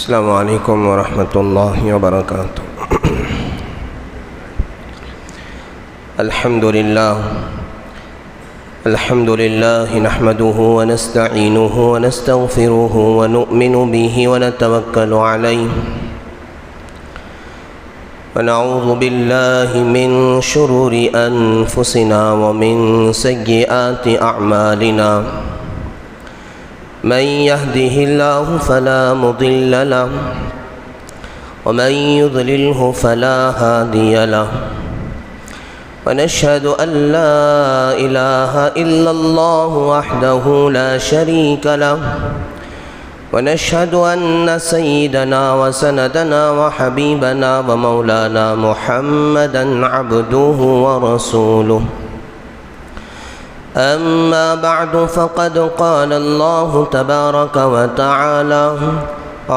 السلام علیکم ورحمۃ اللہ وبرکاتہ۔ الحمد للہ نحمده ونستعینه ونستغفره ونؤمن به ونتوکل علیہ ونعوذ باللہ من شرور انفسنا ومن سیئات اعمالنا من يهده الله فلا مضل له ومن يضلله فلا هادي له ونشهد أن لا إله إلا الله وحده لا شريك له ونشهد أن سيدنا وسندنا وحبيبنا ومولانا محمدا عبده ورسوله أما بعد فقد قال الله تبارك وتعالى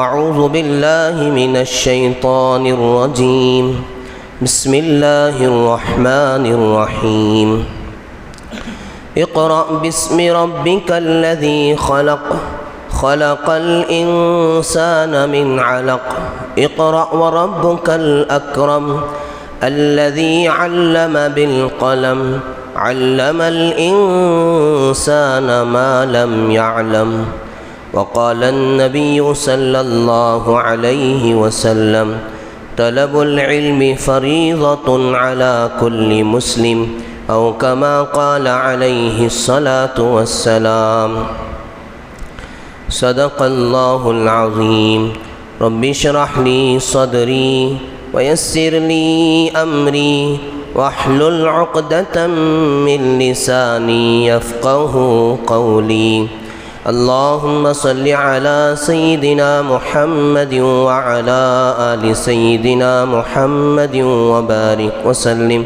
أعوذ بالله من الشيطان الرجيم بسم الله الرحمن الرحيم اقرأ باسم ربك الذي خلق الإنسان من علق اقرأ وربك الأكرم الذي علم بالقلم علم الإنسان ما لم يعلم وقال النبي صلى الله عليه وسلم طلب العلم فريضة على كل مسلم أو كما قال عليه الصلاة والسلام صدق الله العظيم رب اشرح لي صدري ويسر لي أمري واحلل عقدة من لساني يفقه قولي اللهم صل على سيدنا محمد وعلى آل سيدنا محمد وبارك وسلم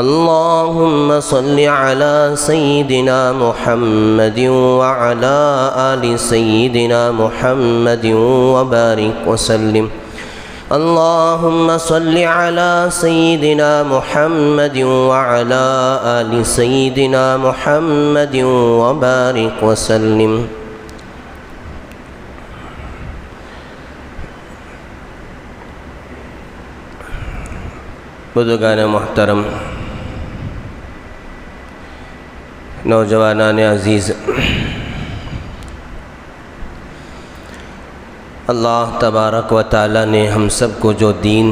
اللهم صل على سيدنا محمد وعلى آل سيدنا محمد وبارك وسلم اللهم صل على سيدنا محمد وعلى آل سيدنا محمد وبارك وسلم بزرگان محترم، نوجوانان عزیز، اللہ تبارک و تعالیٰ نے ہم سب کو جو دین،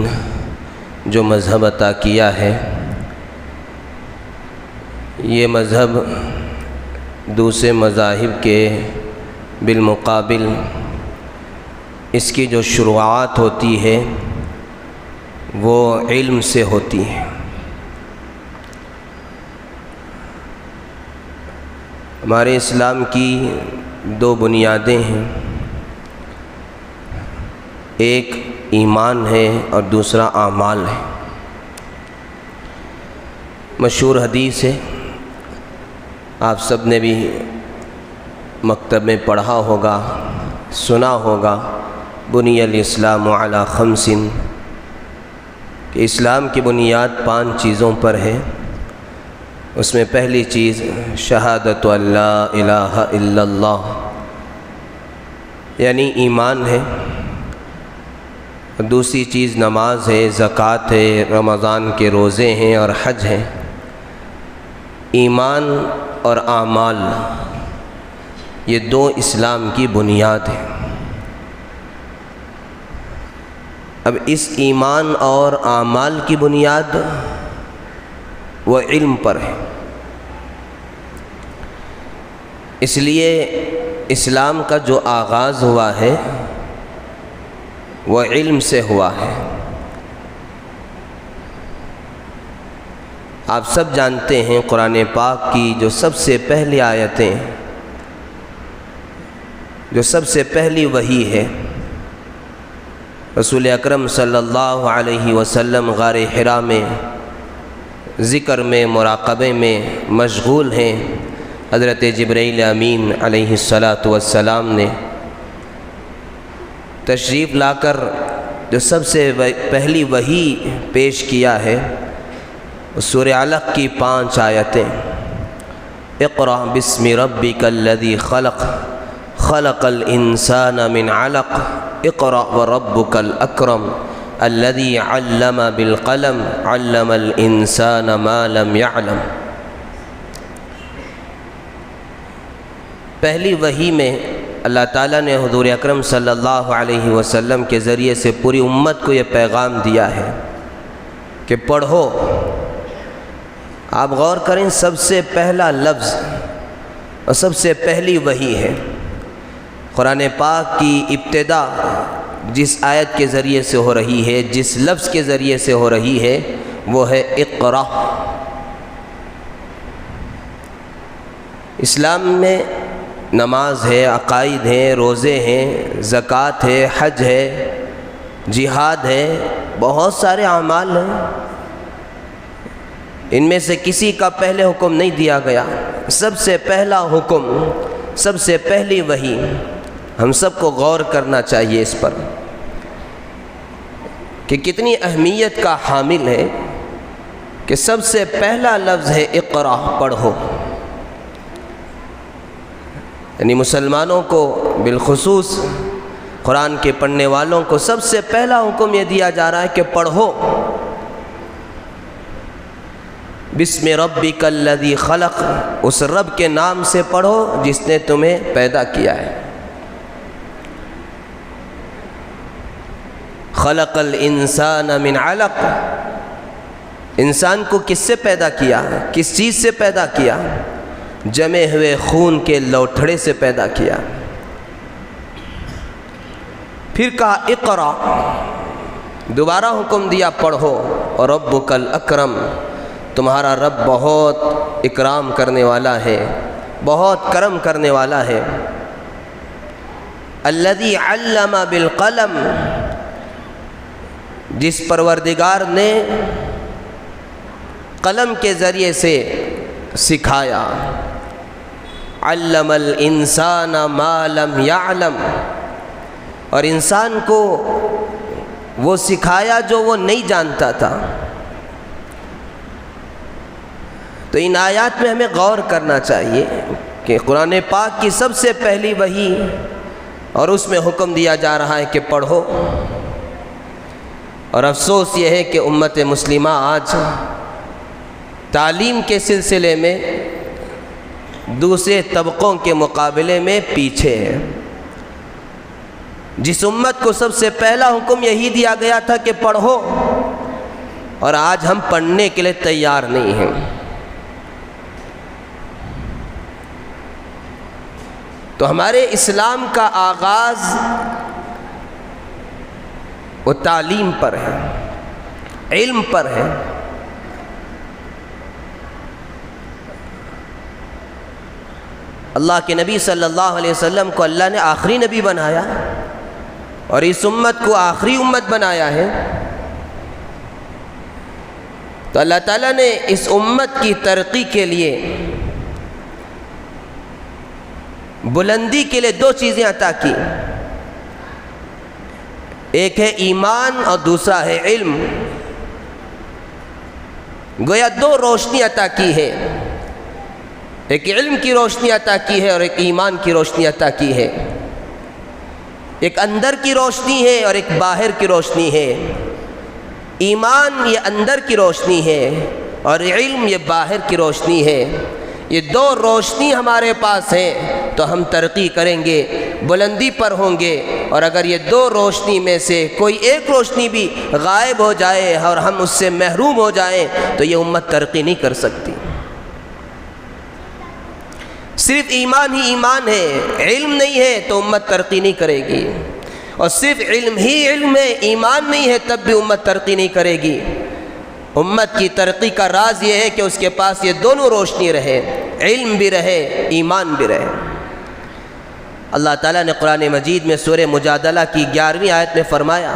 جو مذہب عطا کیا ہے، یہ مذہب دوسرے مذاہب کے بالمقابل اس کی جو شروعات ہوتی ہے وہ علم سے ہوتی ہے۔ ہمارے اسلام کی دو بنیادیں ہیں، ایک ایمان ہے اور دوسرا اعمال ہے۔ مشہور حدیث ہے، آپ سب نے بھی مکتب میں پڑھا ہوگا، سنا ہوگا، بنی الاسلام علی خمس، کہ اسلام کی بنیاد 5 چیزوں پر ہے۔ اس میں پہلی چیز شہادت لا الہ الا اللہ، یعنی ایمان ہے۔ دوسری چیز نماز ہے، زکوٰۃ ہے، رمضان کے روزے ہیں اور حج ہیں۔ ایمان اور اعمال، یہ 2 اسلام کی بنیاد ہیں۔ اب اس ایمان اور اعمال کی بنیاد وہ علم پر ہے، اس لیے اسلام کا جو آغاز ہوا ہے وہ علم سے ہوا ہے۔ آپ سب جانتے ہیں قرآن پاک کی جو سب سے پہلی آیتیں، جو سب سے پہلی وحی ہے، رسول اکرم صلی اللہ علیہ وسلم غار حرا میں ذکر میں، مراقبے میں مشغول ہیں۔ حضرت جبرائیل امین علیہ السلام نے تشریف لا کر جو سب سے پہلی وحی پیش کیا ہے سورہ علق کی 5 آیتیں۔ اقرأ باسم ربک الذی خلق خلق الانسان من علق اقرأ وربک الاکرم الذی علم بالقلم علم الانسان ما لم یعلم۔ پہلی وحی میں اللہ تعالیٰ نے حضور اکرم صلی اللہ علیہ وسلم کے ذریعے سے پوری امت کو یہ پیغام دیا ہے کہ پڑھو۔ آپ غور کریں، سب سے پہلا لفظ اور سب سے پہلی وحی ہے۔ قرآن پاک کی ابتدا جس آیت کے ذریعے سے ہو رہی ہے، جس لفظ کے ذریعے سے ہو رہی ہے، وہ ہے اقرأ۔ اسلام میں نماز ہے، عقائد ہیں، روزے ہیں، زکوٰۃ ہے، حج ہے، جہاد ہے، بہت سارے اعمال ہیں۔ ان میں سے کسی کا پہلے حکم نہیں دیا گیا۔ سب سے پہلا حکم، سب سے پہلی وحی، ہم سب کو غور کرنا چاہیے اس پر کہ کتنی اہمیت کا حامل ہے کہ سب سے پہلا لفظ ہے اقرأ، پڑھو۔ یعنی مسلمانوں کو بالخصوص قرآن کے پڑھنے والوں کو سب سے پہلا حکم یہ دیا جا رہا ہے کہ پڑھو۔ بسم ربک الذی خلق، اس رب کے نام سے پڑھو جس نے تمہیں پیدا کیا ہے۔ خلق الانسان من علق، انسان کو کس سے پیدا کیا؟ کس چیز سے پیدا کیا؟ جمے ہوئے خون کے لوتھڑے سے پیدا کیا۔ پھر کہا اقرأ، دوبارہ حکم دیا پڑھو۔ اور ربک الاکرم، تمہارا رب بہت اکرام کرنے والا ہے، بہت کرم کرنے والا ہے۔ الذی علم بالقلم، جس پروردگار نے قلم کے ذریعے سے سکھایا۔ علم الانسان ما لم یعلم، اور انسان کو وہ سکھایا جو وہ نہیں جانتا تھا۔ تو ان آیات میں ہمیں غور کرنا چاہیے کہ قرآن پاک کی سب سے پہلی وحی، اور اس میں حکم دیا جا رہا ہے کہ پڑھو۔ اور افسوس یہ ہے کہ امت مسلمہ آج تعلیم کے سلسلے میں دوسرے طبقوں کے مقابلے میں پیچھے ہے۔ جس امت کو سب سے پہلا حکم یہی دیا گیا تھا کہ پڑھو، اور آج ہم پڑھنے کے لیے تیار نہیں ہیں۔ تو ہمارے اسلام کا آغاز وہ تعلیم پر ہے، علم پر ہے۔ اللہ کے نبی صلی اللہ علیہ وسلم کو اللہ نے آخری نبی بنایا، اور اس امت کو آخری امت بنایا ہے۔ تو اللہ تعالیٰ نے اس امت کی ترقی کے لیے، بلندی کے لیے دو چیزیں عطا کی، ایک ہے ایمان اور دوسرا ہے علم۔ گویا دو روشنی عطا کی ہے، ایک علم کی روشنی عطا کی ہے اور ایک ایمان کی روشنی عطا کی ہے۔ ایک اندر کی روشنی ہے اور ایک باہر کی روشنی ہے۔ ایمان یہ اندر کی روشنی ہے اور علم یہ باہر کی روشنی ہے۔ یہ دو روشنی ہمارے پاس ہیں تو ہم ترقی کریں گے، بلندی پر ہوں گے۔ اور اگر یہ دو روشنی میں سے کوئی ایک روشنی بھی غائب ہو جائے اور ہم اس سے محروم ہو جائیں تو یہ امت ترقی نہیں کر سکتی۔ صرف ایمان ہی ایمان ہے، علم نہیں ہے تو امت ترقی نہیں کرے گی، اور صرف علم ہی علم ہے، ایمان نہیں ہے تب بھی امت ترقی نہیں کرے گی۔ امت کی ترقی کا راز یہ ہے کہ اس کے پاس یہ دونوں روشنی رہے، علم بھی رہے، ایمان بھی رہے۔ اللہ تعالیٰ نے قرآن مجید میں سورہ مجادلہ کی 11ویں آیت میں فرمایا،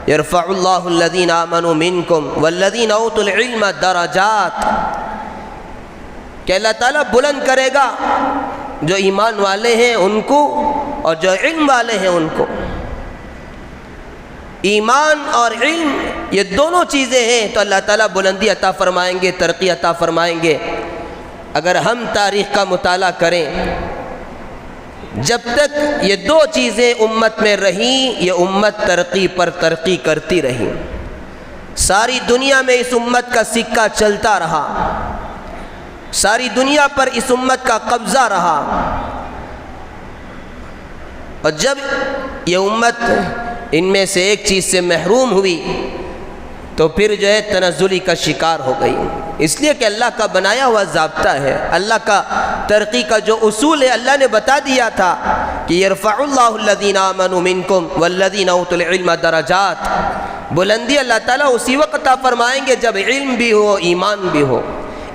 یرفع اللہ الذین آمنوا منکم والذین اوتوا العلم درجات، کہ اللہ تعالیٰ بلند کرے گا جو ایمان والے ہیں ان کو اور جو علم والے ہیں ان کو۔ ایمان اور علم یہ دونوں چیزیں ہیں تو اللہ تعالیٰ بلندی عطا فرمائیں گے، ترقی عطا فرمائیں گے۔ اگر ہم تاریخ کا مطالعہ کریں جب تک یہ دو چیزیں امت میں رہیں یہ امت ترقی پر ترقی کرتی رہی. ساری دنیا میں اس امت کا سکہ چلتا رہا، ساری دنیا پر اس امت کا قبضہ رہا، اور جب یہ امت ان میں سے ایک چیز سے محروم ہوئی تو پھر جو ہے تنزلی کا شکار ہو گئی. اس لیے کہ اللہ کا بنایا ہوا ضابطہ ہے، اللہ کا ترقی کا جو اصول ہے اللہ نے بتا دیا تھا کہ یرفع اللہ الذین آمنوا منکم والذین اوتوا العلم درجات. بلندی اللہ تعالیٰ اسی وقت عطا فرمائیں گے جب علم بھی ہو ایمان بھی ہو.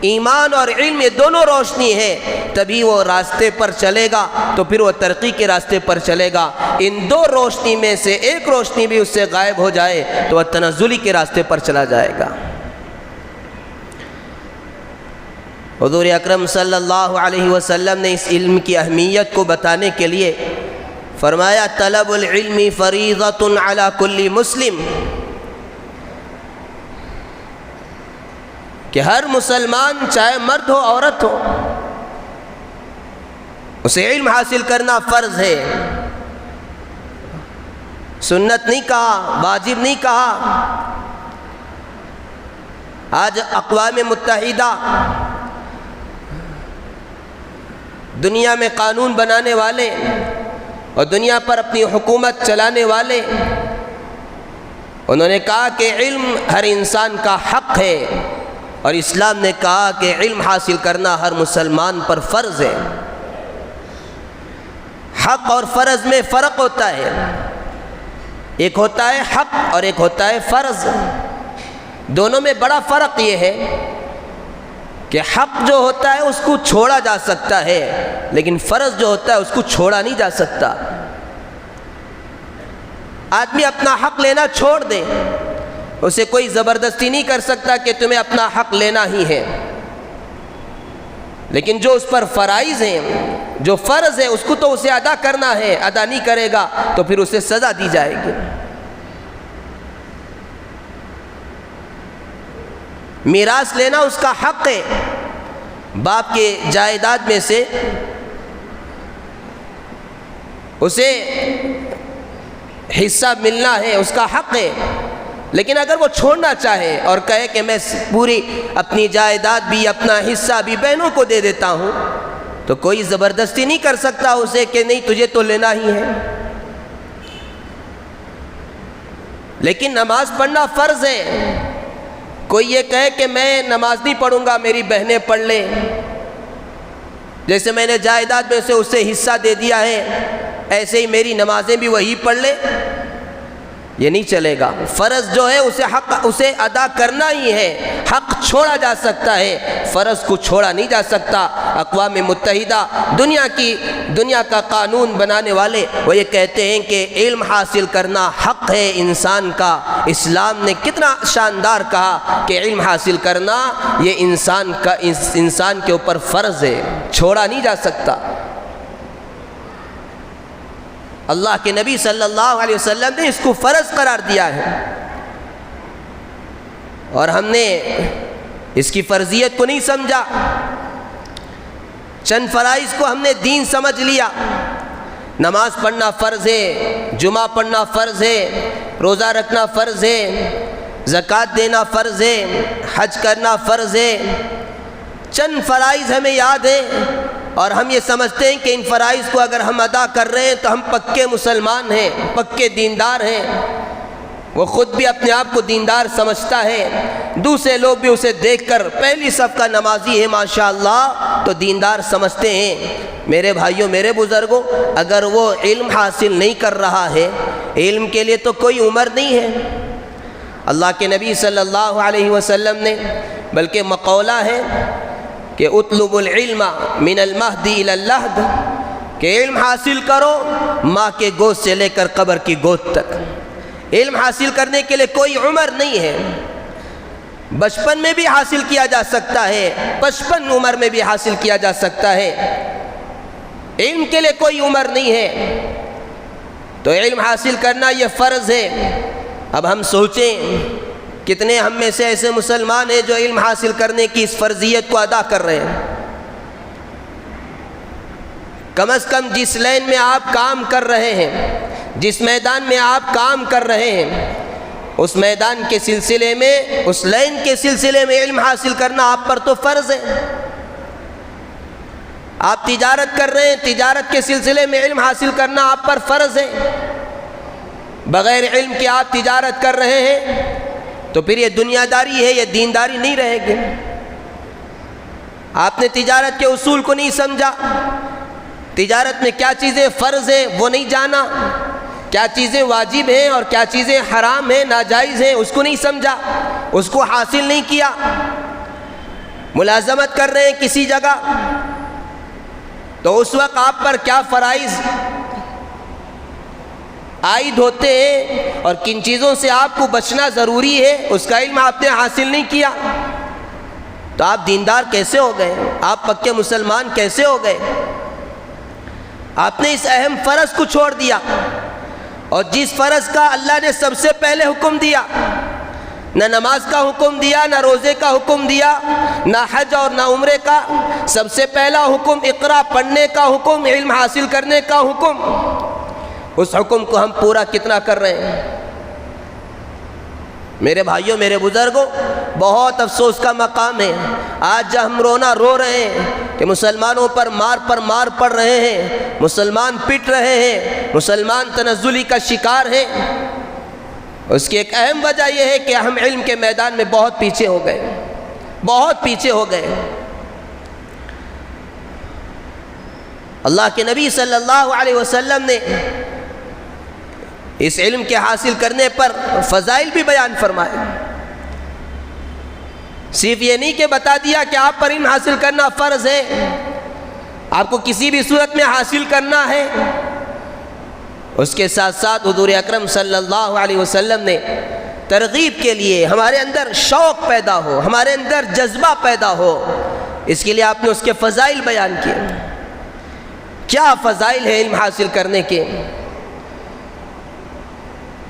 ایمان اور علم یہ دونوں روشنی ہے، تبھی وہ راستے پر چلے گا تو پھر وہ ترقی کے راستے پر چلے گا. ان دو روشنی میں سے ایک روشنی بھی اس سے غائب ہو جائے تو وہ تنزلی کے راستے پر چلا جائے گا. حضور اکرم صلی اللہ علیہ وسلم نے اس علم کی اہمیت کو بتانے کے لیے فرمایا طلب العلم فریضۃ علی کل مسلم، کہ ہر مسلمان چاہے مرد ہو عورت ہو اسے علم حاصل کرنا فرض ہے. سنت نہیں کہا، واجب نہیں کہا. آج اقوام متحدہ دنیا میں قانون بنانے والے اور دنیا پر اپنی حکومت چلانے والے، انہوں نے کہا کہ علم ہر انسان کا حق ہے، اور اسلام نے کہا کہ علم حاصل کرنا ہر مسلمان پر فرض ہے. حق اور فرض میں فرق ہوتا ہے، ایک ہوتا ہے حق اور ایک ہوتا ہے فرض. دونوں میں بڑا فرق یہ ہے کہ حق جو ہوتا ہے اس کو چھوڑا جا سکتا ہے، لیکن فرض جو ہوتا ہے اس کو چھوڑا نہیں جا سکتا. آدمی اپنا حق لینا چھوڑ دے، اسے کوئی زبردستی نہیں کر سکتا کہ تمہیں اپنا حق لینا ہی ہے، لیکن جو اس پر فرائض ہیں، جو فرض ہے اس کو تو اسے ادا کرنا ہے. ادا نہیں کرے گا تو پھر اسے سزا دی جائے گی. میراث لینا اس کا حق ہے، باپ کے جائیداد میں سے اسے حصہ ملنا ہے، اس کا حق ہے. لیکن اگر وہ چھوڑنا چاہے اور کہے کہ میں پوری اپنی جائیداد بھی اپنا حصہ بھی بہنوں کو دے دیتا ہوں، تو کوئی زبردستی نہیں کر سکتا اسے کہ نہیں تجھے تو لینا ہی ہے. لیکن نماز پڑھنا فرض ہے. کوئی یہ کہے کہ میں نماز نہیں پڑھوں گا، میری بہنیں پڑھ لیں، جیسے میں نے جائیداد میں سے اسے حصہ دے دیا ہے ایسے ہی میری نمازیں بھی وہی پڑھ لے، یہ نہیں چلے گا. فرض جو ہے اسے ادا کرنا ہی ہے. حق چھوڑا جا سکتا ہے، فرض کو چھوڑا نہیں جا سکتا. اقوام متحدہ دنیا کا قانون بنانے والے وہ یہ کہتے ہیں کہ علم حاصل کرنا حق ہے انسان کا. اسلام نے کتنا شاندار کہا کہ علم حاصل کرنا یہ انسان کے اوپر فرض ہے، چھوڑا نہیں جا سکتا. اللہ کے نبی صلی اللہ علیہ وسلم نے اس کو فرض قرار دیا ہے، اور ہم نے اس کی فرضیت کو نہیں سمجھا. چند فرائض کو ہم نے دین سمجھ لیا. نماز پڑھنا فرض ہے، جمعہ پڑھنا فرض ہے، روزہ رکھنا فرض ہے، زکوٰۃ دینا فرض ہے، حج کرنا فرض ہے. چند فرائض ہمیں یاد ہیں اور ہم یہ سمجھتے ہیں کہ ان فرائض کو اگر ہم ادا کر رہے ہیں تو ہم پکے مسلمان ہیں، پکے دیندار ہیں. وہ خود بھی اپنے آپ کو دیندار سمجھتا ہے، دوسرے لوگ بھی اسے دیکھ کر پہلی صف کا نمازی ہے ماشاءاللہ تو دیندار سمجھتے ہیں. میرے بھائیوں، میرے بزرگوں، اگر وہ علم حاصل نہیں کر رہا ہے، علم کے لیے تو کوئی عمر نہیں ہے. اللہ کے نبی صلی اللہ علیہ وسلم نے بلکہ مقولہ ہے کہ اطلب العلم من المہد الی اللحد، کہ علم حاصل کرو ماں کے گود سے لے کر قبر کی گود تک. علم حاصل کرنے کے لیے کوئی عمر نہیں ہے. بچپن میں بھی حاصل کیا جا سکتا ہے، 55 عمر میں بھی حاصل کیا جا سکتا ہے. علم کے لیے کوئی عمر نہیں ہے. تو علم حاصل کرنا یہ فرض ہے. اب ہم سوچیں کتنے ہم میں سے ایسے مسلمان ہیں جو علم حاصل کرنے کی اس فرضیت کو ادا کر رہے ہیں. کم از کم جس لین میں آپ کام کر رہے ہیں، جس میدان میں آپ کام کر رہے ہیں، اس میدان کے سلسلے میں، اس لین کے سلسلے میں علم حاصل کرنا آپ پر تو فرض ہے۔ آپ تجارت کر رہے ہیں، تجارت کے سلسلے میں علم حاصل کرنا آپ پر فرض ہے۔ بغیر علم کے آپ تجارت کر رہے ہیں تو پھر یہ دنیا داری ہے، یہ دینداری نہیں رہے گی۔ آپ نے تجارت کے اصول کو نہیں سمجھا، تجارت میں کیا چیزیں فرض ہیں وہ نہیں جانا، کیا چیزیں واجب ہیں اور کیا چیزیں حرام ہیں، ناجائز ہیں، اس کو نہیں سمجھا، اس کو حاصل نہیں کیا۔ ملازمت کر رہے ہیں کسی جگہ تو اس وقت آپ پر کیا فرائض عائد ہوتے ہیں اور کن چیزوں سے آپ کو بچنا ضروری ہے، اس کا علم آپ نے حاصل نہیں کیا تو آپ دیندار کیسے ہو گئے؟ آپ پکے مسلمان کیسے ہو گئے؟ آپ نے اس اہم فرض کو چھوڑ دیا، اور جس فرض کا اللہ نے سب سے پہلے حکم دیا، نہ نماز کا حکم دیا، نہ روزے کا حکم دیا، نہ حج اور نہ عمرے کا، سب سے پہلا حکم اقرا پڑھنے کا حکم، علم حاصل کرنے کا حکم، اس حکم کو ہم پورا کتنا کر رہے ہیں؟ میرے بھائیوں، میرے بزرگوں، بہت افسوس کا مقام ہے آج جب ہم رو رہے ہیں کہ مسلمانوں پر مار پڑ رہے ہیں، مسلمان پٹ رہے ہیں، مسلمان تنزلی کا شکار ہیں۔ اس کی ایک اہم وجہ یہ ہے کہ ہم علم کے میدان میں بہت پیچھے ہو گئے، بہت پیچھے ہو گئے۔ اللہ کے نبی صلی اللہ علیہ وسلم نے اس علم کے حاصل کرنے پر فضائل بھی بیان فرمائے۔ صرف یہ نہیں کہ بتا دیا کہ آپ پر علم حاصل کرنا فرض ہے، آپ کو کسی بھی صورت میں حاصل کرنا ہے، اس کے ساتھ ساتھ حضور اکرم صلی اللہ علیہ وسلم نے ترغیب کے لیے ہمارے اندر شوق پیدا ہو، ہمارے اندر جذبہ پیدا ہو، اس کے لیے آپ نے اس کے فضائل بیان کیے۔ کیا فضائل ہے علم حاصل کرنے کے؟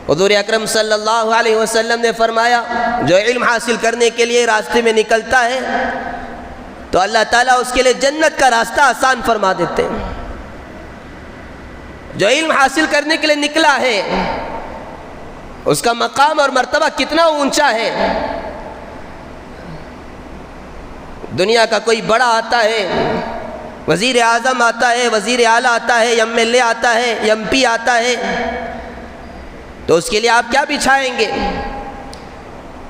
حضور اکرم صلی اللہ علیہ وسلم نے فرمایا، جو علم حاصل کرنے کے لیے راستے میں نکلتا ہے تو اللہ تعالیٰ اس کے لیے جنت کا راستہ آسان فرما دیتے ہیں۔ جو علم حاصل کرنے کے لیے نکلا ہے اس کا مقام اور مرتبہ کتنا اونچا ہے۔ دنیا کا کوئی بڑا آتا ہے، وزیر اعظم آتا ہے، وزیر اعلیٰ آتا ہے، ایم ایل اے آتا ہے، ایم پی آتا ہے، تو اس کے لیے آپ کیا بچھائیں گے؟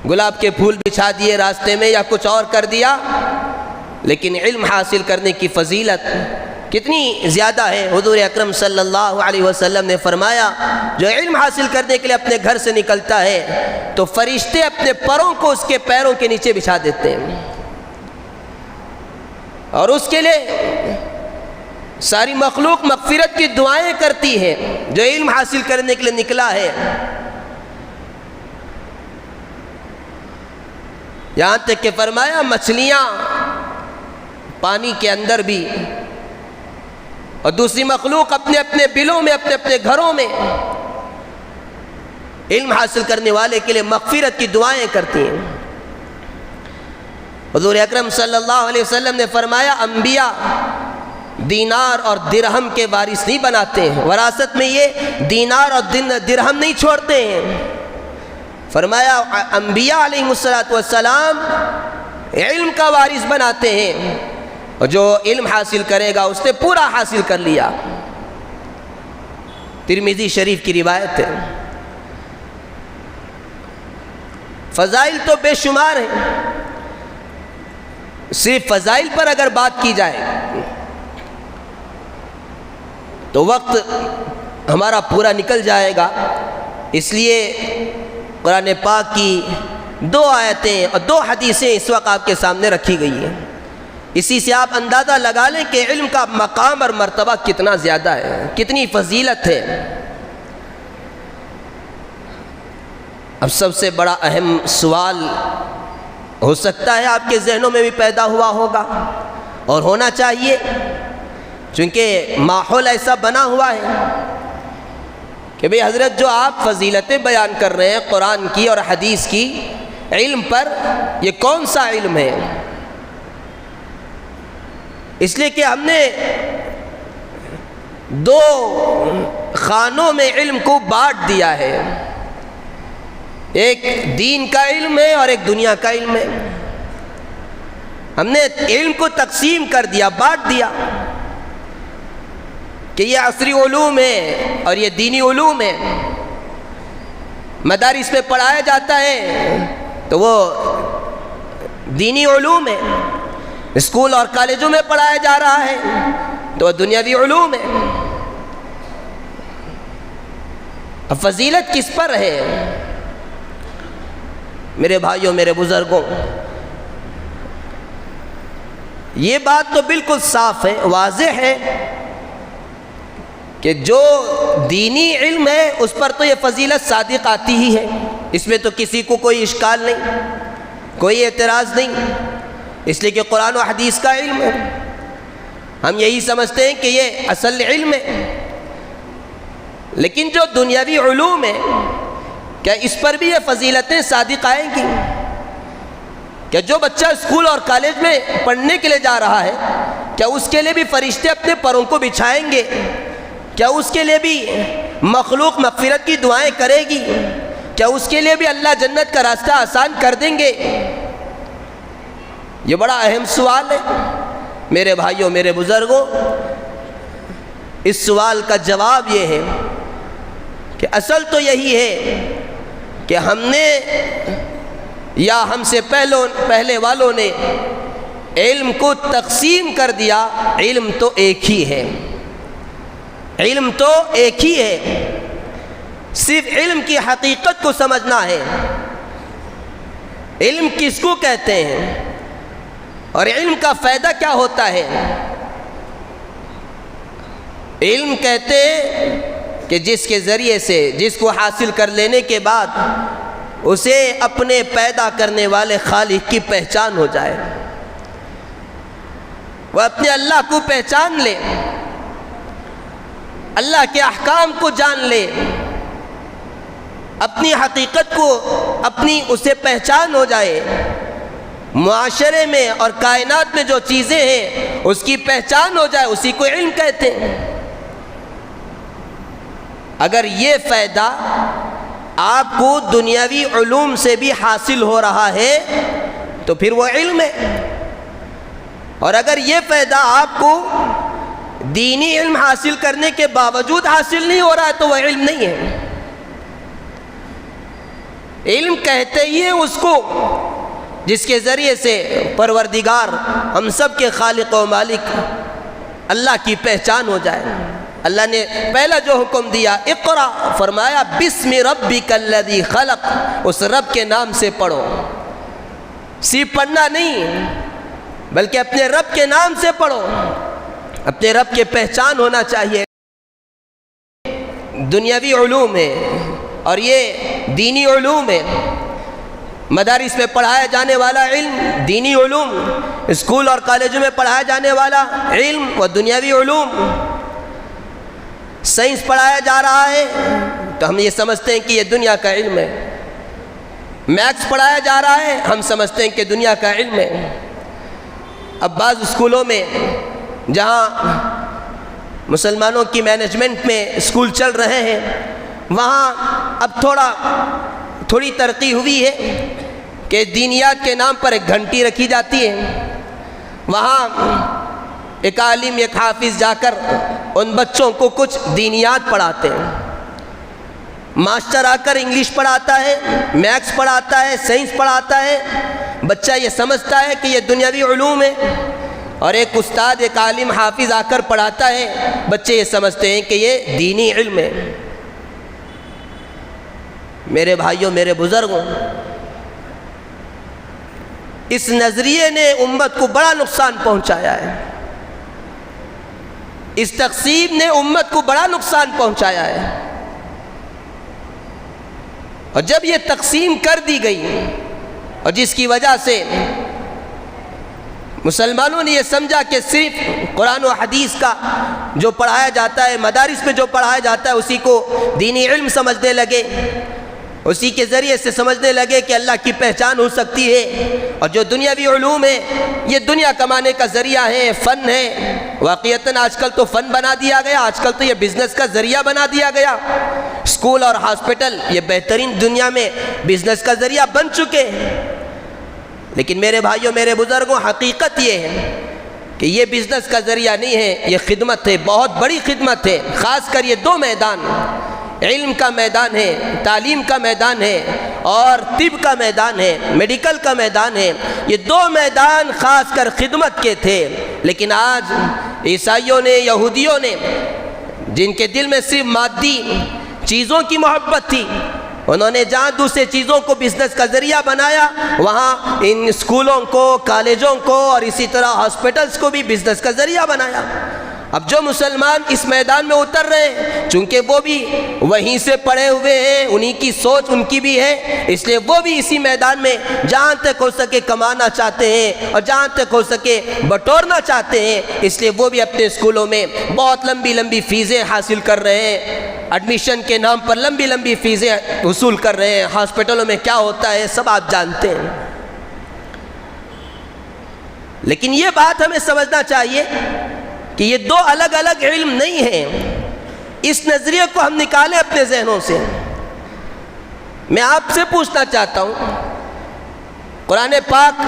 گلاب کے پھول بچھا دیے راستے میں یا کچھ اور کر دیا، لیکن علم حاصل کرنے کی فضیلت کتنی زیادہ ہے۔ حضور اکرم صلی اللہ علیہ وسلم نے فرمایا، جو علم حاصل کرنے کے لیے اپنے گھر سے نکلتا ہے تو فرشتے اپنے پروں کو اس کے پیروں کے نیچے بچھا دیتے ہیں، اور اس کے لیے ساری مخلوق مغفرت کی دعائیں کرتی ہے۔ جو علم حاصل کرنے کے لیے نکلا ہے، یہاں تک کہ فرمایا مچھلیاں پانی کے اندر بھی اور دوسری مخلوق اپنے اپنے بلوں میں، اپنے اپنے گھروں میں علم حاصل کرنے والے کے لیے مغفرت کی دعائیں کرتی ہیں۔ حضور اکرم صلی اللہ علیہ وسلم نے فرمایا، انبیاء دینار اور درہم کے وارث نہیں بناتے ہیں، وراثت میں یہ دینار اور درہم نہیں چھوڑتے ہیں۔ فرمایا انبیاء علیہ السلام علم کا وارث بناتے ہیں، اور جو علم حاصل کرے گا اس نے پورا حاصل کر لیا۔ ترمذی شریف کی روایت ہے۔ فضائل تو بے شمار ہیں، صرف فضائل پر اگر بات کی جائے تو وقت ہمارا پورا نکل جائے گا، اس لیے قرآن پاک کی 2 آیتیں اور 2 حدیثیں اس وقت آپ کے سامنے رکھی گئی ہیں۔ اسی سے آپ اندازہ لگا لیں کہ علم کا مقام اور مرتبہ کتنا زیادہ ہے، کتنی فضیلت ہے۔ اب سب سے بڑا اہم سوال ہو سکتا ہے آپ کے ذہنوں میں بھی پیدا ہوا ہوگا، اور ہونا چاہیے، چونکہ ماحول ایسا بنا ہوا ہے کہ بھئی حضرت جو آپ فضیلتیں بیان کر رہے ہیں قرآن کی اور حدیث کی علم پر، یہ کون سا علم ہے؟ اس لیے کہ ہم نے دو خانوں میں علم کو بانٹ دیا ہے، ایک دین کا علم ہے اور ایک دنیا کا علم ہے۔ ہم نے علم کو تقسیم کر دیا، بانٹ دیا کہ یہ عصری علوم ہے اور یہ دینی علوم ہے۔ مدارس میں پڑھایا جاتا ہے تو وہ دینی علوم ہے، اسکول اور کالجوں میں پڑھایا جا رہا ہے تو وہ دنیاوی علوم ہے۔ اب فضیلت کس پر ہے؟ میرے بھائیوں، میرے بزرگوں، یہ بات تو بالکل صاف ہے، واضح ہے کہ جو دینی علم ہے اس پر تو یہ فضیلت صادق آتی ہی ہے، اس میں تو کسی کو کوئی اشکال نہیں، کوئی اعتراض نہیں، اس لیے کہ قرآن و حدیث کا علم ہے۔ ہم یہی سمجھتے ہیں کہ یہ اصل علم ہے۔ لیکن جو دنیاوی علوم ہے، کیا اس پر بھی یہ فضیلتیں صادق آئیں گی؟ کہ جو بچہ اسکول اور کالج میں پڑھنے کے لیے جا رہا ہے، کیا اس کے لیے بھی فرشتے اپنے پروں کو بچھائیں گے؟ کیا اس کے لیے بھی مخلوق مغفرت کی دعائیں کرے گی؟ کیا اس کے لیے بھی اللہ جنت کا راستہ آسان کر دیں گے؟ یہ بڑا اہم سوال ہے میرے بھائیوں، میرے بزرگوں۔ اس سوال کا جواب یہ ہے کہ اصل تو یہی ہے کہ ہم نے یا ہم سے پہلے والوں نے علم کو تقسیم کر دیا۔ علم تو ایک ہی ہے، علم تو ایک ہی ہے، صرف علم کی حقیقت کو سمجھنا ہے۔ علم کس کو کہتے ہیں اور علم کا فائدہ کیا ہوتا ہے؟ علم کہتے ہیں کہ جس کے ذریعے سے، جس کو حاصل کر لینے کے بعد اسے اپنے پیدا کرنے والے خالق کی پہچان ہو جائے، وہ اپنے اللہ کو پہچان لے، اللہ کے احکام کو جان لے، اپنی حقیقت کو اپنی اسے پہچان ہو جائے، معاشرے میں اور کائنات میں جو چیزیں ہیں اس کی پہچان ہو جائے، اسی کو علم کہتے ہیں۔ اگر یہ فائدہ آپ کو دنیاوی علوم سے بھی حاصل ہو رہا ہے تو پھر وہ علم ہے، اور اگر یہ فائدہ آپ کو دینی علم حاصل کرنے کے باوجود حاصل نہیں ہو رہا ہے تو وہ علم نہیں ہے۔ علم کہتے ہی ہیں اس کو جس کے ذریعے سے پروردگار ہم سب کے خالق و مالک اللہ کی پہچان ہو جائے۔ اللہ نے پہلا جو حکم دیا اقرا، فرمایا بسم ربک الذی خلق، اس رب کے نام سے پڑھو۔ صرف پڑھنا نہیں بلکہ اپنے رب کے نام سے پڑھو، اپنے رب کے پہچان ہونا چاہیے۔ دنیاوی علوم ہے اور یہ دینی علوم ہے۔ مدارس میں پڑھایا جانے والا علم دینی علوم، اسکول اور کالجوں میں پڑھایا جانے والا علم وہ دنیاوی علوم۔ سائنس پڑھایا جا رہا ہے تو ہم یہ سمجھتے ہیں کہ یہ دنیا کا علم ہے، میتھس پڑھایا جا رہا ہے ہم سمجھتے ہیں کہ دنیا کا علم ہے۔ اب بعض اسکولوں میں جہاں مسلمانوں کی مینجمنٹ میں اسکول چل رہے ہیں وہاں اب تھوڑی ترقی ہوئی ہے کہ دینیات کے نام پر ایک گھنٹی رکھی جاتی ہے، وہاں ایک عالم ایک حافظ جا کر ان بچوں کو کچھ دینیات پڑھاتے ہیں۔ ماسٹر آ کر انگلش پڑھاتا ہے، میتھس پڑھاتا ہے، سائنس پڑھاتا ہے، بچہ یہ سمجھتا ہے کہ یہ دنیاوی علوم ہے، اور ایک استاد ایک عالم حافظ آ کر پڑھاتا ہے، بچے یہ سمجھتے ہیں کہ یہ دینی علم ہے۔ میرے بھائیوں، میرے بزرگوں، اس نظریے نے امت کو بڑا نقصان پہنچایا ہے، اس تقسیم نے امت کو بڑا نقصان پہنچایا ہے۔ اور جب یہ تقسیم کر دی گئی اور جس کی وجہ سے مسلمانوں نے یہ سمجھا کہ صرف قرآن و حدیث کا جو پڑھایا جاتا ہے، مدارس میں جو پڑھایا جاتا ہے اسی کو دینی علم سمجھنے لگے، اسی کے ذریعے سے سمجھنے لگے کہ اللہ کی پہچان ہو سکتی ہے، اور جو دنیاوی علوم ہے یہ دنیا کمانے کا ذریعہ ہے، فن ہے۔ واقعتاً آج کل تو فن بنا دیا گیا، آج کل تو یہ بزنس کا ذریعہ بنا دیا گیا۔ اسکول اور ہاسپٹل یہ بہترین دنیا میں بزنس کا ذریعہ بن چکے ہیں۔ لیکن میرے بھائیوں، میرے بزرگوں، حقیقت یہ ہے کہ یہ بزنس کا ذریعہ نہیں ہے، یہ خدمت ہے، بہت بڑی خدمت ہے۔ خاص کر یہ دو میدان، علم کا میدان ہے، تعلیم کا میدان ہے، اور طب کا میدان ہے، میڈیکل کا میدان ہے۔ یہ دو میدان خاص کر خدمت کے تھے۔ لیکن آج عیسائیوں نے، یہودیوں نے، جن کے دل میں صرف مادی چیزوں کی محبت تھی، انہوں نے جہاں دوسرے چیزوں کو بزنس کا ذریعہ بنایا، وہاں ان اسکولوں کو، کالجوں کو اور اسی طرح ہاسپٹلز کو بھی بزنس کا ذریعہ بنایا۔ اب جو مسلمان اس میدان میں اتر رہے ہیں، چونکہ وہ بھی وہیں سے پڑے ہوئے ہیں، انہی کی سوچ ان کی بھی ہے، اس لیے وہ بھی اسی میدان میں جہاں تک ہو سکے کمانا چاہتے ہیں اور جہاں تک ہو سکے بٹورنا چاہتے ہیں۔ اس لیے وہ بھی اپنے اسکولوں میں بہت لمبی لمبی فیسیں حاصل کر رہے ہیں، ایڈمیشن کے نام پر لمبی لمبی فیسیں وصول کر رہے ہیں۔ ہاسپٹلوں میں کیا ہوتا ہے سب آپ جانتے ہیں۔ لیکن یہ بات ہمیں سمجھنا چاہیے کہ یہ دو الگ الگ علم نہیں ہیں۔ اس نظریے کو ہم نکالیں اپنے ذہنوں سے۔ میں آپ سے پوچھنا چاہتا ہوں، قرآن پاک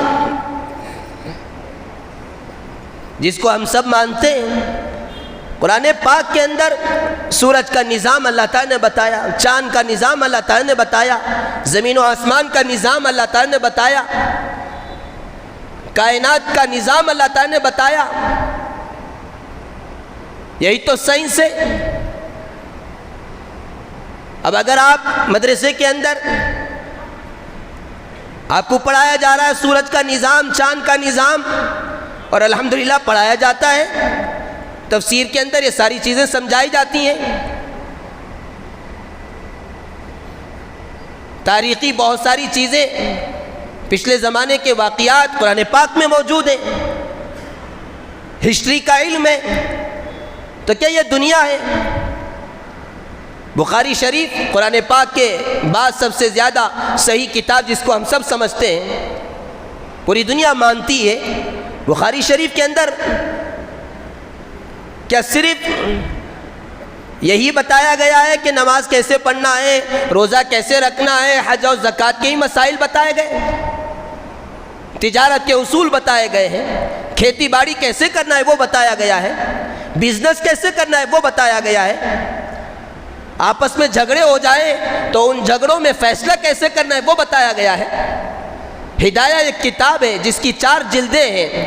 جس کو ہم سب مانتے ہیں، قرآن پاک کے اندر سورج کا نظام اللہ تعالیٰ نے بتایا، چاند کا نظام اللہ تعالیٰ نے بتایا، زمین و آسمان کا نظام اللہ تعالیٰ نے بتایا، کائنات کا نظام اللہ تعالیٰ نے بتایا۔ یہی تو سائنس ہے۔ اب اگر آپ مدرسے کے اندر آپ کو پڑھایا جا رہا ہے سورج کا نظام، چاند کا نظام، اور الحمدللہ پڑھایا جاتا ہے، تفسیر کے اندر یہ ساری چیزیں سمجھائی جاتی ہیں، تاریخی بہت ساری چیزیں، پچھلے زمانے کے واقعات قرآن پاک میں موجود ہیں، ہسٹری کا علم ہے، تو کیا یہ دنیا ہے؟ بخاری شریف قرآن پاک کے بعد سب سے زیادہ صحیح کتاب جس کو ہم سب سمجھتے ہیں، پوری دنیا مانتی ہے۔ بخاری شریف کے اندر کیا صرف یہی بتایا گیا ہے کہ نماز کیسے پڑھنا ہے، روزہ کیسے رکھنا ہے، حج اور زکوٰۃ کے ہی مسائل بتائے گئے، تجارت کے اصول بتائے گئے ہیں، کھیتی باڑی کیسے کرنا ہے وہ بتایا گیا ہے، بزنس کیسے کرنا ہے وہ بتایا گیا ہے، آپس میں جھگڑے ہو جائیں تو ان جھگڑوں میں فیصلہ کیسے کرنا ہے وہ بتایا گیا ہے۔ ہدایہ ایک کتاب ہے جس کی 4 جلدیں ہیں،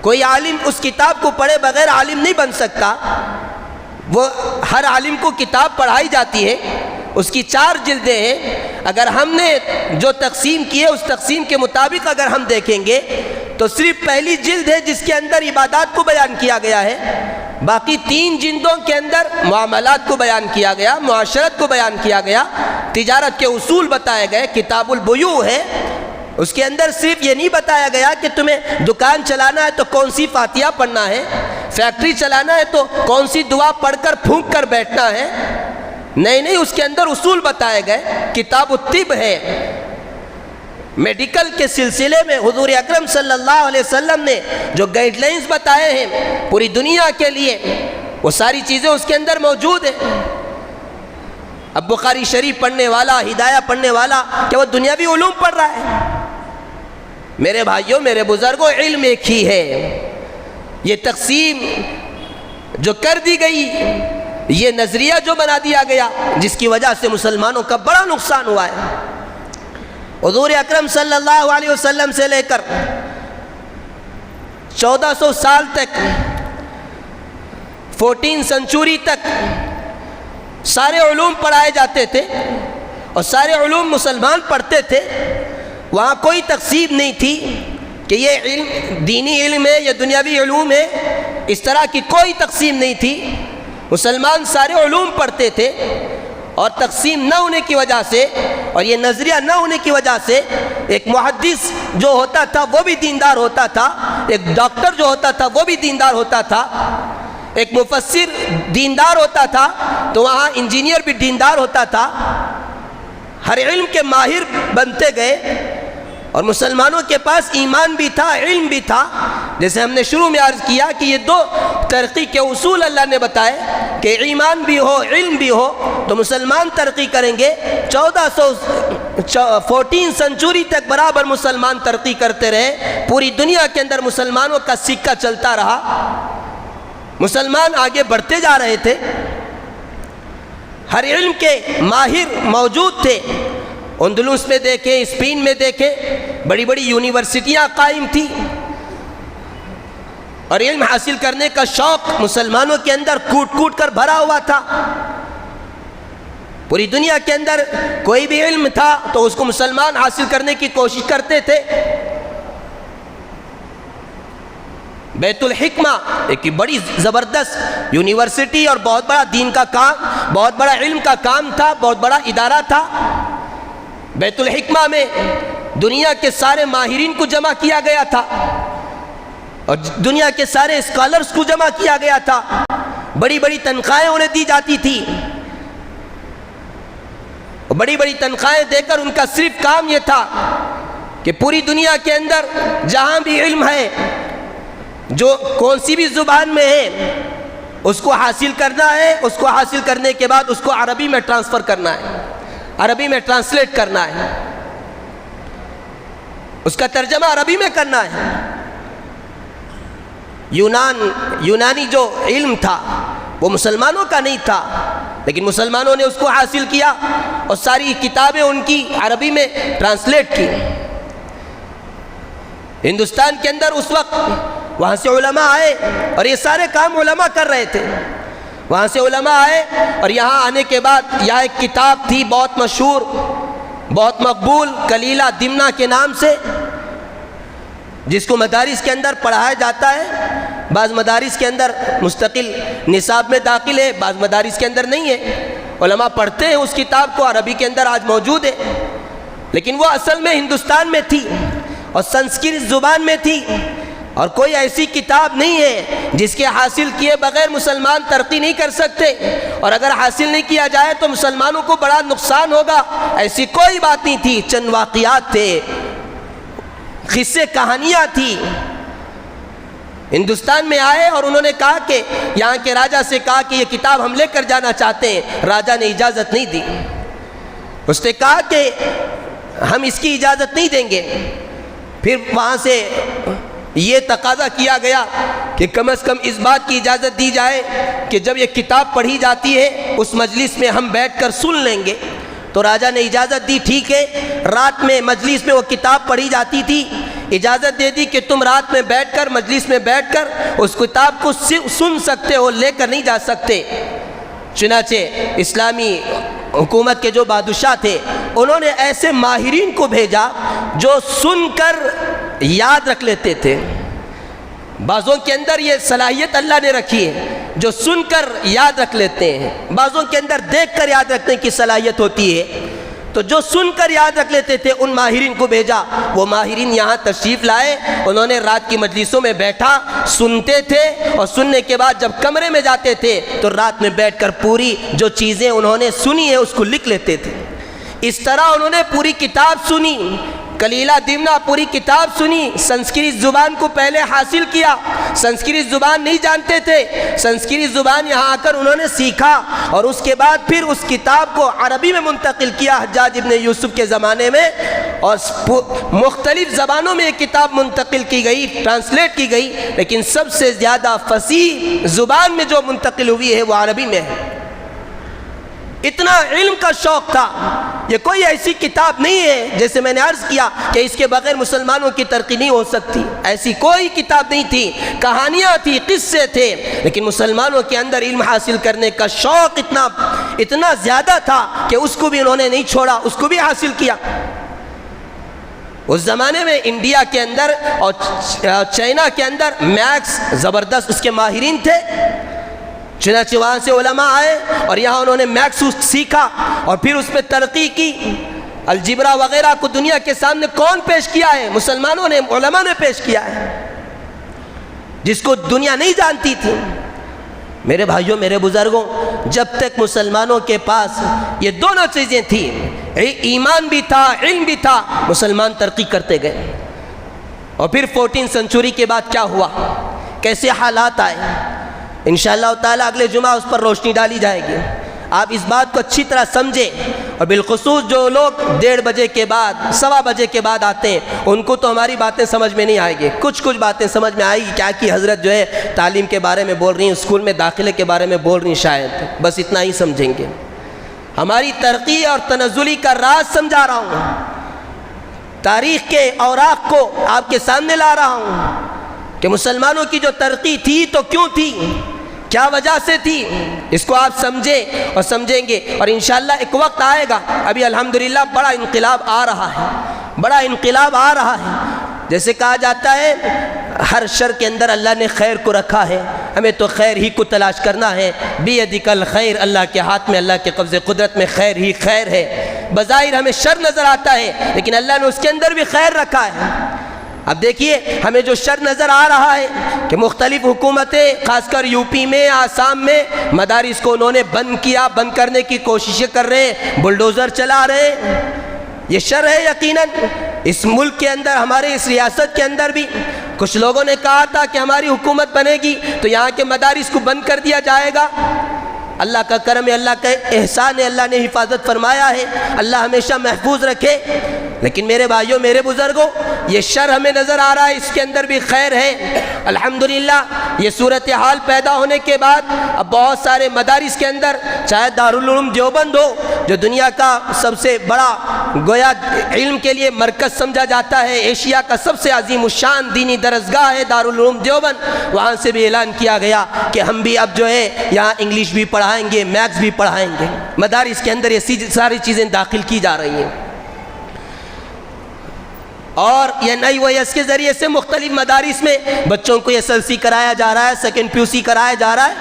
کوئی عالم اس کتاب کو پڑھے بغیر عالم نہیں بن سکتا، وہ ہر عالم کو کتاب پڑھائی جاتی ہے، اس کی 4 جلدیں ہیں۔ اگر ہم نے جو تقسیم کی ہے اس تقسیم کے مطابق اگر ہم دیکھیں گے تو صرف پہلی جلد ہے جس کے اندر عبادات کو بیان کیا گیا ہے، باقی 3 جلدوں کے اندر معاملات کو بیان کیا گیا، معاشرت کو بیان کیا گیا، تجارت کے اصول بتائے گئے، کتاب البیوع ہے، اس کے اندر صرف یہ نہیں بتایا گیا کہ تمہیں دکان چلانا ہے تو کون سی فاتحہ پڑھنا ہے، فیکٹری چلانا ہے تو کون سی دعا پڑھ کر پھونک کر بیٹھنا ہے، نہیں، اس کے اندر اصول بتائے گئے۔ کتاب الطب ہے، میڈیکل کے سلسلے میں حضور اکرم صلی اللہ علیہ وسلم نے جو گائیڈ لائنز بتائے ہیں پوری دنیا کے لیے، وہ ساری چیزیں اس کے اندر موجود ہیں۔ اب بخاری شریف پڑھنے والا، ہدایہ پڑھنے والا، کیا وہ دنیاوی علوم پڑھ رہا ہے؟ میرے بھائیوں، میرے بزرگوں، علم ایک ہی ہے۔ یہ تقسیم جو کر دی گئی، یہ نظریہ جو بنا دیا گیا، جس کی وجہ سے مسلمانوں کا بڑا نقصان ہوا ہے۔ حضور اکرم صلی اللہ علیہ وسلم سے لے کر 1400 سال تک، 14 سنچوری تک سارے علوم پڑھائے جاتے تھے، اور سارے علوم مسلمان پڑھتے تھے۔ وہاں کوئی تقسیم نہیں تھی کہ یہ علم دینی علم ہے، یہ دنیاوی علوم ہے، اس طرح کی کوئی تقسیم نہیں تھی۔ مسلمان سارے علوم پڑھتے تھے، اور تقسیم نہ ہونے کی وجہ سے اور یہ نظریہ نہ ہونے کی وجہ سے ایک محدث جو ہوتا تھا وہ بھی دیندار ہوتا تھا، ایک ڈاکٹر جو ہوتا تھا وہ بھی دیندار ہوتا تھا، ایک مفسر دیندار ہوتا تھا تو وہاں انجینئر بھی دیندار ہوتا تھا۔ ہر علم کے ماہر بنتے گئے، اور مسلمانوں کے پاس ایمان بھی تھا، علم بھی تھا۔ جیسے ہم نے شروع میں عرض کیا کہ یہ دو ترقی کے اصول اللہ نے بتائے کہ ایمان بھی ہو، علم بھی ہو، تو مسلمان ترقی کریں گے۔ 14 سنچری تک برابر مسلمان ترقی کرتے رہے، پوری دنیا کے اندر مسلمانوں کا سکہ چلتا رہا، مسلمان آگے بڑھتے جا رہے تھے، ہر علم کے ماہر موجود تھے۔ اندلس میں دیکھیں، اسپین میں دیکھیں، بڑی بڑی یونیورسٹیاں قائم تھیں، اور علم حاصل کرنے کا شوق مسلمانوں کے اندر کوٹ کوٹ کر بھرا ہوا تھا۔ پوری دنیا کے اندر کوئی بھی علم تھا تو اس کو مسلمان حاصل کرنے کی کوشش کرتے تھے۔ بیت الحکمہ ایک بڑی زبردست یونیورسٹی اور بہت بڑا دین کا کام، بہت بڑا علم کا کام تھا، بہت بڑا ادارہ تھا۔ بیت الحکمہ میں دنیا کے سارے ماہرین کو جمع کیا گیا تھا، اور دنیا کے سارے اسکالرز کو جمع کیا گیا تھا، بڑی بڑی تنخواہیں انہیں دی جاتی تھی، بڑی بڑی تنخواہیں دے کر ان کا صرف کام یہ تھا کہ پوری دنیا کے اندر جہاں بھی علم ہے، جو کون سی بھی زبان میں ہے، اس کو حاصل کرنا ہے، اس کو حاصل کرنے کے بعد اس کو عربی میں ٹرانسفر کرنا ہے، عربی میں ٹرانسلیٹ کرنا ہے، اس کا ترجمہ عربی میں کرنا ہے۔ یونانی جو علم تھا وہ مسلمانوں کا نہیں تھا، لیکن مسلمانوں نے اس کو حاصل کیا اور ساری کتابیں ان کی عربی میں ٹرانسلیٹ کی۔ ہندوستان کے اندر اس وقت وہاں سے علماء آئے اور یہ سارے کام علماء کر رہے تھے، وہاں سے علماء آئے اور یہاں آنے کے بعد یہاں ایک کتاب تھی بہت مشہور، بہت مقبول، کلیلہ دمنہ کے نام سے، جس کو مدارس کے اندر پڑھایا جاتا ہے۔ بعض مدارس کے اندر مستقل نصاب میں داخل ہے، بعض مدارس کے اندر نہیں ہے، علماء پڑھتے ہیں اس کتاب کو، عربی کے اندر آج موجود ہے، لیکن وہ اصل میں ہندوستان میں تھی اور سنسکرت زبان میں تھی، اور کوئی ایسی کتاب نہیں ہے جس کے حاصل کیے بغیر مسلمان ترقی نہیں کر سکتے، اور اگر حاصل نہیں کیا جائے تو مسلمانوں کو بڑا نقصان ہوگا، ایسی کوئی بات نہیں تھی۔ چند واقعات تھے، قصے کہانیاں تھی۔ ہندوستان میں آئے اور انہوں نے کہا کہ یہاں کے راجہ سے کہا کہ یہ کتاب ہم لے کر جانا چاہتے ہیں، راجہ نے اجازت نہیں دی، اس نے کہا کہ ہم اس کی اجازت نہیں دیں گے۔ پھر وہاں سے یہ تقاضا کیا گیا کہ کم از کم اس بات کی اجازت دی جائے کہ جب یہ کتاب پڑھی جاتی ہے اس مجلس میں ہم بیٹھ کر سن لیں گے۔ تو راجہ نے اجازت دی، ٹھیک ہے، رات میں مجلس میں وہ کتاب پڑھی جاتی تھی، اجازت دے دی کہ تم رات میں بیٹھ کر مجلس میں بیٹھ کر اس کتاب کو سن سکتے ہو، لے کر نہیں جا سکتے۔ چنانچہ اسلامی حکومت کے جو بادشاہ تھے انہوں نے ایسے ماہرین کو بھیجا جو سن کر یاد رکھ لیتے تھے۔ بعضوں کے اندر یہ صلاحیت اللہ نے رکھی ہے جو سن کر یاد رکھ لیتے ہیں، بعضوں کے اندر دیکھ کر یاد رکھنے کی صلاحیت ہوتی ہے، تو جو سن کر یاد رکھ لیتے تھے ان ماہرین کو بھیجا۔ وہ ماہرین یہاں تشریف لائے، انہوں نے رات کی مجلسوں میں بیٹھا، سنتے تھے، اور سننے کے بعد جب کمرے میں جاتے تھے تو رات میں بیٹھ کر پوری جو چیزیں انہوں نے سنی ہے اس کو لکھ لیتے تھے۔ اس طرح انہوں نے پوری کتاب سنی، کلیلہ دمنہ پوری کتاب سنی، سنسکرت زبان کو پہلے حاصل کیا، سنسکرت زبان نہیں جانتے تھے، سنسکرت زبان یہاں آ کر انہوں نے سیکھا، اور اس کے بعد پھر اس کتاب کو عربی میں منتقل کیا حجاج ابن یوسف کے زمانے میں، اور مختلف زبانوں میں یہ کتاب منتقل کی گئی، ٹرانسلیٹ کی گئی، لیکن سب سے زیادہ فصیح زبان میں جو منتقل ہوئی ہے وہ عربی میں ہے۔ اتنا علم کا شوق تھا۔ یہ کوئی ایسی کتاب نہیں ہے جیسے میں نے عرض کیا کہ اس کے بغیر مسلمانوں کی ترقی نہیں ہو سکتی، ایسی کوئی کتاب نہیں تھی، کہانیاں تھی، قصے تھے، لیکن مسلمانوں کے اندر علم حاصل کرنے کا شوق اتنا زیادہ تھا کہ اس کو بھی انہوں نے نہیں چھوڑا، اس کو بھی حاصل کیا۔ اس زمانے میں انڈیا کے اندر اور چائنا کے اندر میکس زبردست اس کے ماہرین تھے، چنانچہ وہاں سے علماء آئے اور یہاں انہوں نے میکس سیکھا اور پھر اس پہ ترقی کی۔ الجبرا وغیرہ کو دنیا کے سامنے کون پیش کیا ہے؟ مسلمانوں نے، علماء نے پیش کیا ہے، جس کو دنیا نہیں جانتی تھی۔ میرے بھائیوں میرے بزرگوں، جب تک مسلمانوں کے پاس یہ دونوں چیزیں تھیں، ایمان بھی تھا، علم بھی تھا، مسلمان ترقی کرتے گئے۔ اور پھر 14 سنچری کے بعد کیا ہوا، کیسے حالات آئے، انشاءاللہ تعالیٰ اگلے جمعہ اس پر روشنی ڈالی جائے گی۔ آپ اس بات کو اچھی طرح سمجھیں، اور بالخصوص جو لوگ 1:30 بجے کے بعد، 1:15 بجے کے بعد آتے ہیں، ان کو تو ہماری باتیں سمجھ میں نہیں آئے گی، کچھ باتیں سمجھ میں آئے گی، کیا کہ حضرت جو ہے تعلیم کے بارے میں بول رہی ہیں، اسکول میں داخلے کے بارے میں بول رہی ہیں، شاید بس اتنا ہی سمجھیں گے۔ ہماری ترقی اور تنزلی کا راز سمجھا رہا ہوں، تاریخ کے اوراق کو آپ کے سامنے لا رہا ہوں کہ مسلمانوں کی جو ترقی تھی تو کیوں تھی، کیا وجہ سے تھی، اس کو آپ سمجھیں اور سمجھیں گے، اور انشاءاللہ ایک وقت آئے گا، ابھی الحمدللہ بڑا انقلاب آ رہا ہے، بڑا انقلاب آ رہا ہے۔ جیسے کہا جاتا ہے ہر شر کے اندر اللہ نے خیر کو رکھا ہے، ہمیں تو خیر ہی کو تلاش کرنا ہے۔ بیدک الخیر، اللہ کے ہاتھ میں، اللہ کے قبض قدرت میں خیر ہی خیر ہے۔ بظاہر ہمیں شر نظر آتا ہے، لیکن اللہ نے اس کے اندر بھی خیر رکھا ہے۔ اب دیکھیے ہمیں جو شر نظر آ رہا ہے کہ مختلف حکومتیں، خاص کر یو پی میں، آسام میں، مدارس کو انہوں نے بند کیا، بند کرنے کی کوششیں کر رہے ہیں، بلڈوزر چلا رہے ہیں، یہ شر ہے یقیناً۔ اس ملک کے اندر، ہمارے اس ریاست کے اندر بھی کچھ لوگوں نے کہا تھا کہ ہماری حکومت بنے گی تو یہاں کے مدارس کو بند کر دیا جائے گا۔ اللہ کا کرم ہے، اللہ کا احسان ہے، اللہ نے حفاظت فرمایا ہے، اللہ ہمیشہ محفوظ رکھے۔ لیکن میرے بھائیوں میرے بزرگوں، یہ شر ہمیں نظر آ رہا ہے، اس کے اندر بھی خیر ہے۔ الحمدللہ یہ صورتحال پیدا ہونے کے بعد اب بہت سارے مدارس کے اندر، چاہے دارالعلوم دیوبند ہو جو دنیا کا سب سے بڑا گویا علم کے لیے مرکز سمجھا جاتا ہے، ایشیا کا سب سے عظیم الشان دینی درسگاہ ہے دارالعلوم دیوبند، وہاں سے بھی اعلان کیا گیا کہ ہم بھی اب جو ہے یہاں انگلش بھی پڑھائیں گے، میتھس بھی پڑھائیں گے۔ مدارس کے اندر یہ ساری چیزیں داخل کی جا رہی ہیں، اور یہ نئی ویس کے ذریعے سے مختلف مدارس میں بچوں کو SLC کرایا جا رہا ہے، سیکنڈ PUC کرایا جا رہا ہے،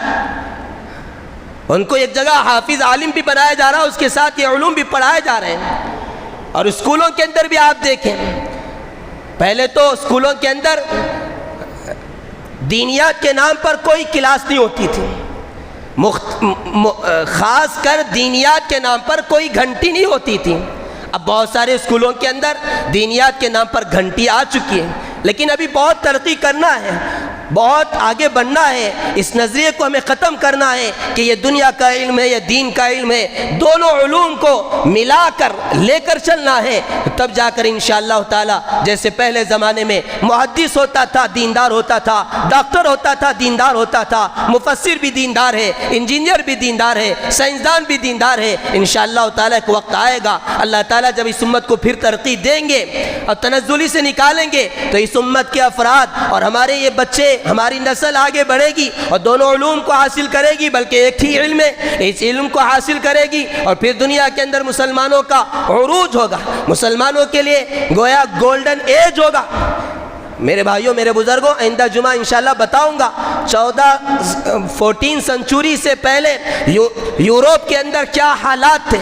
ان کو ایک جگہ حافظ عالم بھی بنایا جا رہا ہے، اس کے ساتھ یہ علوم بھی پڑھائے جا رہے ہیں۔ اور اسکولوں کے اندر بھی آپ دیکھیں، پہلے تو اسکولوں کے اندر دینیات کے نام پر کوئی کلاس نہیں ہوتی تھی، خاص کر دینیات کے نام پر کوئی گھنٹی نہیں ہوتی تھی۔ اب بہت سارے اسکولوں کے اندر دینیات کے نام پر گھنٹی آ چکی ہے، لیکن ابھی بہت ترقی کرنا ہے، بہت آگے بڑھنا ہے، اس نظریے کو ہمیں ختم کرنا ہے کہ یہ دنیا کا علم ہے، یہ دین کا علم ہے، دونوں علوم کو ملا کر لے کر چلنا ہے، تب جا کر انشاءاللہ تعالی جیسے پہلے زمانے میں محدث ہوتا تھا دیندار ہوتا تھا، ڈاکٹر ہوتا تھا دیندار ہوتا تھا، مفسر بھی دیندار ہے، انجینئر بھی دیندار ہے، سائنسدان بھی دیندار ہے۔ انشاءاللہ تعالی ایک وقت آئے گا اللہ تعالی جب اس امت کو پھر ترقی دیں گے اور تنزلی سے نکالیں گے تو اس امت کے افراد اور ہمارے یہ بچے، ہماری نسل آگے بڑھے گی اور دونوں علوم کو حاصل کرے گی، بلکہ ایک ہی علم ہے، اس علم کو حاصل کرے گی، اور پھر دنیا کے اندر مسلمانوں کا عروج ہوگا، مسلمانوں کے لیے گویا گولڈن ایج ہوگا۔ میرے بھائیوں میرے بزرگوں، آئندہ جمعہ انشاءاللہ بتاؤں گا 14 سنچری سے پہلے یورپ کے اندر کیا حالات تھے،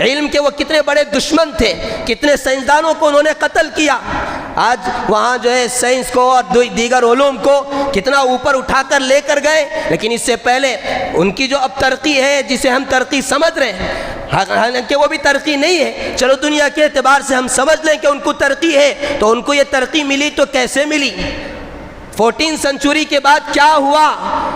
علم کے وہ کتنے بڑے دشمن تھے، کتنے سائنسدانوں کو انہوں نے قتل کیا۔ آج وہاں جو ہے سائنس کو اور دیگر علوم کو کتنا اوپر اٹھا کر لے کر گئے، لیکن اس سے پہلے ان کی جو اب ترقی ہے جسے ہم ترقی سمجھ رہے ہیں، حالانکہ وہ بھی ترقی نہیں ہے، چلو دنیا کے اعتبار سے ہم سمجھ لیں کہ ان کو ترقی ہے، تو ان کو یہ ترقی ملی تو کیسے ملی، 14 سنچری کے بعد کیا ہوا،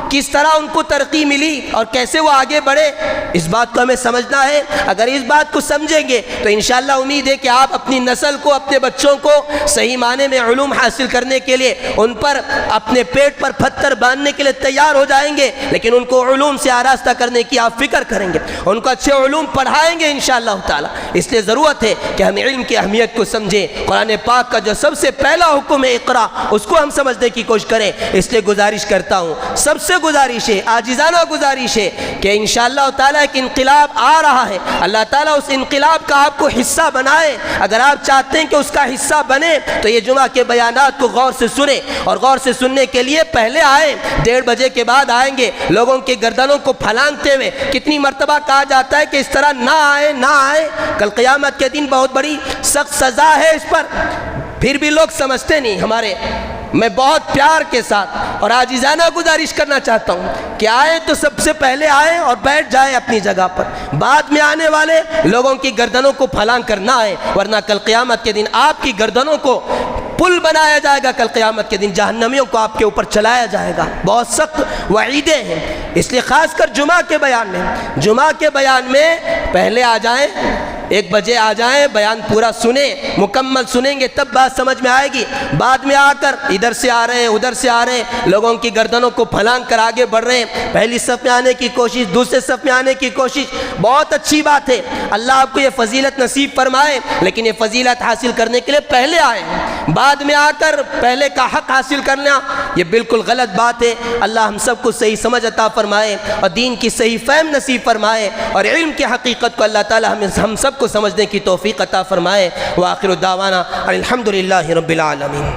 کس طرح ان کو ترقی ملی اور کیسے وہ آگے بڑھے، اس بات کو ہمیں سمجھنا ہے۔ اگر اس بات کو سمجھیں گے تو انشاءاللہ امید ہے کہ آپ اپنی نسل کو، اپنے بچوں کو صحیح معنی میں علوم حاصل کرنے کے لیے، ان پر اپنے پیٹ پر پتھر باندھنے کے لیے تیار ہو جائیں گے، لیکن ان کو علوم سے آراستہ کرنے کی آپ فکر کریں گے، ان کو اچھے علوم پڑھائیں گے انشاءاللہ تعالی۔ اس لیے ضرورت ہے کہ ہم علم کی اہمیت کو سمجھیں، قرآن پاک کا جو سب سے پہلا حکم ہے اقرا، اس کو ہم سمجھنے کی کوشش کریں۔ اس لیے گزارش کرتا ہوں، سب سے گزارش ہے، عاجزانہ گزارش ہے کہ انشاءاللہ تعالیٰ ایک انقلاب آ رہا ہے، اللہ تعالیٰ اس انقلاب کا آپ کو حصہ بنائے۔ اگر آپ چاہتے ہیں کہ اس کا حصہ بنے تو یہ جمعہ کے بیانات کو غور سے سنیں، اور غور سے سننے کے لیے پہلے آئیں، 1:30 بجے کے بعد آئیں گے۔ لوگوں کے گردنوں کو پھلانگتے ہوئے کتنی مرتبہ کہا جاتا ہے کہ اس طرح نہ آئے نہ آئے، کل قیامت کے دن بہت بڑی سخت سزا ہے اس پر، پھر بھی لوگ سمجھتے نہیں۔ ہمارے میں بہت پیار کے ساتھ اور عاجزانہ گزارش کرنا چاہتا ہوں کہ آئیں تو سب سے پہلے آئیں اور بیٹھ جائیں اپنی جگہ پر. بعد میں آنے والے لوگوں کی گردنوں کو پھلانگ کر نہ آئیں، ورنہ کل قیامت کے دن آپ کی گردنوں کو پل بنایا جائے گا. کل قیامت کے دن جہنمیوں کو آپ کے اوپر چلایا جائے گا. بہت سخت وعیدیں ہیں. اس لیے خاص کر جمعہ کے بیان میں پہلے آ جائیں، 1 بجے آ جائیں، بیان پورا سنیں، مکمل سنیں گے تب بات سمجھ میں آئے گی. بعد میں آ کر ادھر سے آ رہے ہیں ادھر سے آ رہے ہیں، لوگوں کی گردنوں کو پھلانگ کر آگے بڑھ رہے ہیں، پہلی صف میں آنے کی کوشش، دوسرے صف میں آنے کی کوشش، بہت اچھی بات ہے. اللہ آپ کو یہ فضیلت نصیب فرمائے، لیکن یہ فضیلت حاصل کرنے کے لیے پہلے آئیں. بعد میں آ کر پہلے کا حق حاصل کرنا یہ بالکل غلط بات ہے. اللہ ہم سب کو صحیح سمجھ عطا فرمائے اور دین کی صحیح فہم نصیب فرمائے اور علم کی حقیقت کو اللہ تعالی ہم سب کو سمجھنے کی توفیق عطا فرمائے. وآخر دعوانا الحمدللہ رب العالمین.